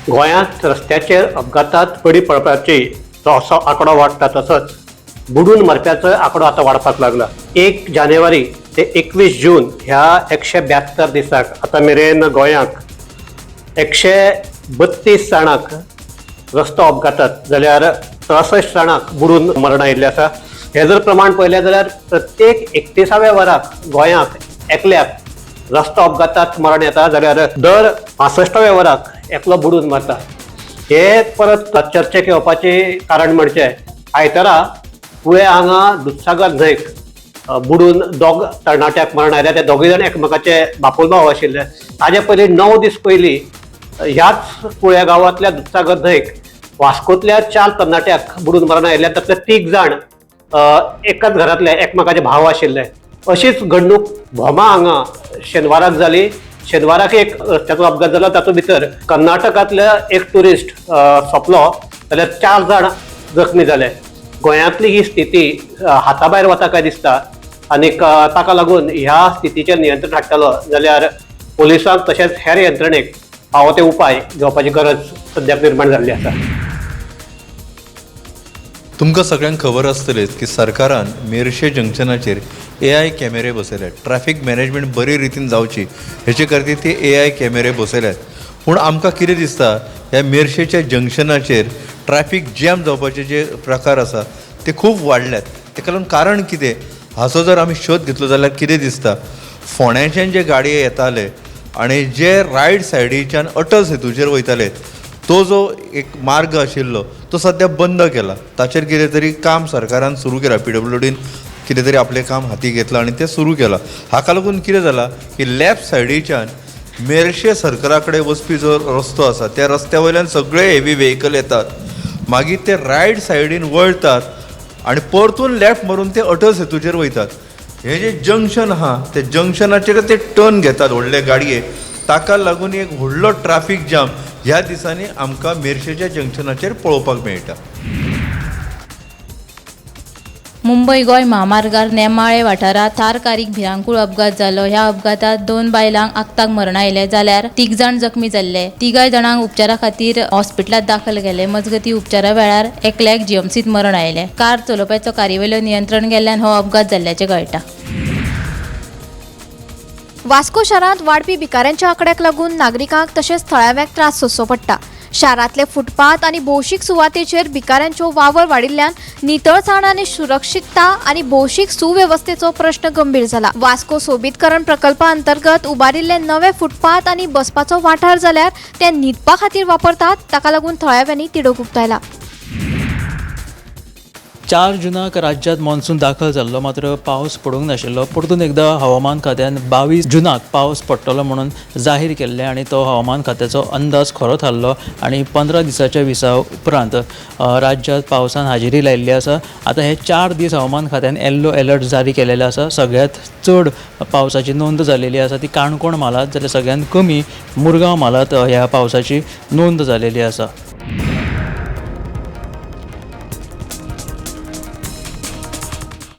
गोंयांत रस्त्याचेर अपघातात बळी पडपाची जो असो आंकडो वाडटा तसोच बुडून मरप्याचो आंकडो आतां वाडपाक लागला। 1 जानेवारी ते 21 जून ह्या 172 दिसाक आतां मेरेन गोंयांत 132 जाणांक रस्तो अपघातात जाल्यार 63 जाणांक बुडून मरण आयिल्लें आसा। हे जर प्रमाण पळयलें जाल्यार प्रत्येक 31व्या वराक गोंयांत एकल्याक रस्तो अपघातात मरण येता जाल्यार दर 65व्या वराक एकलो बुडून मरता। हे परत चर्चेक येवपाचें कारण म्हणजे आयतारा पुळे हांगा दुधसागर न्हंयक बुडून दोग तरणाट्याक मरण आयलें। ते दोगूय जाण एकमेकाचे बापोल भाव आशिल्ले। ताजे पयलीं 9 दीस पयलीं ह्याच पुळे गांवांतल्या दुधसागर न्हंयक वास्कोंतल्या 4 तरणाट्याक बुडून मरण आयिल्ले। तातले 3 जाण एकाच घरांतले एकमेकाचे भाव आशिल्ले। अशीच घडणूक भोमा हांगा शेनवाराक जाली। शेनवाराक एक रस्त्याचो अपघात जालो, तातूंत भितर कर्नाटकांतल्या एक ट्युरिस्ट सोंपलो जाल्यार 4 जाण जखमी जाले। गोंयांतली ही स्थिती हाताभायर वता काय दिसता आनी ताका लागून ह्या स्थितीचेर नियंत्रण हाडटलो जाल्यार पोलिसांक तशेंच हेर यंत्रणेक फावो ते उपाय घेवपाची गरज सद्याक निर्माण जाल्ली आसा। तुमकां सगळ्यांक खबर आसतलीच की सरकारान मेर्शे जंक्शनाचेर AI कॅमेरे बसयल्यात। ट्रॅफिक मॅनेजमेंट बरे रितीन जावची हेचे खातीर ते AI कॅमेरे बसयल्यात। पूण आमकां कितें दिसता ह्या मेर्शेच्या जंक्शनाचेर ट्रॅफिक जॅम जावपाचे जे प्रकार आसा ते खूब वाडल्यात। तेका लागून कारण कितें हाचो जर आमी शोध घेतलो जाल्यार कितें दिसता, फोंड्याच्यान जे गाडये येताले आनी जे रायट सायडीच्यान अटल सेतूचेर वयताले तो जो एक मार्ग आशिल्लो तो सद्या बंद केला। ताचेर कितें तरी काम सरकारान सुरू केलां, PWDन कितें तरी आपलें काम हाती घेतलां आनी तें सुरू केलां। हाका लागून कितें जालां की लेफ्ट सायडीच्यान मेर्शे सर्कला कडेन वचपी जो रस्तो आसा त्या रस्त्या वयल्यान सगळे हेवी व्हेकल येतात, मागीर ते रायट सायडीन वळटात आनी परतून लेफ्ट मारून ते अटल सेतूचेर वयतात। हे जे जंक्शन आहा ते जंक्शनाचेर ते टर्न घेतात व्हडले गाडये, ताका लागून एक व्हडलो ट्रॅफिक जाम ह्या दिसांनी आमकां मेर्शेच्या जंक्शनाचेर पळोवपाक मेळटा। मुंबय गोंय महामार्गार नेमाळे वाठारात थार कारयेक भिरांकूळ अपघात जालो। ह्या अपघातात 2 बायलांक आगताक मरण आयले जाल्यार 3 जाण जखमी जाल्ले। 3 जाणांक उपचारा खातीर हॉस्पिटलांत दाखल केले। मजगतीं उपचारा वेळार एकल्याक GMCत मरण आयले। कार चलोवप्याचो कारयेवेलो नियंत्रण गेल्ल्यान हो अपघात जाल्ल्याचें कळटा। वास्को शारांत वाडपी भिकाऱ्यांच्या आंकड्याक लागून नागरिकांक तशेंच थळाव्यांक त्रास सोंसचो पडटा। शारांतले फुटपाथ आनी भौशीक सुवातेचेर भिकाऱ्यांचो वावर वाडिल्ल्यान नितळसाण आनी सुरक्षीतता आनी भौशीक सुवेवस्थेचो प्रश्न गंभीर जाला। वास्को सोबीतकरण प्रकल्पा अंतर्गत उबारिल्ले नवे फुटपाथ आनी बसपाचो वाठार जाल्यार ते न्हिदपा खातीर वापरतात, ताका लागून थळाव्यांनी तिडक उक्तायला। 4 जुनाक राज्यात मॉन्सून दाखल जाल्लो, मात्र पावस पडूंक नाशिल्लो। परतून एकदा हवामान खात्यान 22 जुनाक पावस पडटलो म्हणून जाहीर केल्लें आनी तो हवामान खात्याचो अंदाज खरो थारलो आनी 15 दिसाच्या विसा उपरांत राज्यात पावसान हाजेरी लायिल्ली आसा। आतां हे 4 दीस हवामान खात्यान येल्लो अलर्ट जारी केलेले आसा। सगळ्यांत चड पावसाची नोंद जालेली आसा ती काणकोण म्हालात, जाल्यार सगळ्यांत कमी मुरगांव म्हालात ह्या पावसाची नोंद जालेली आसा।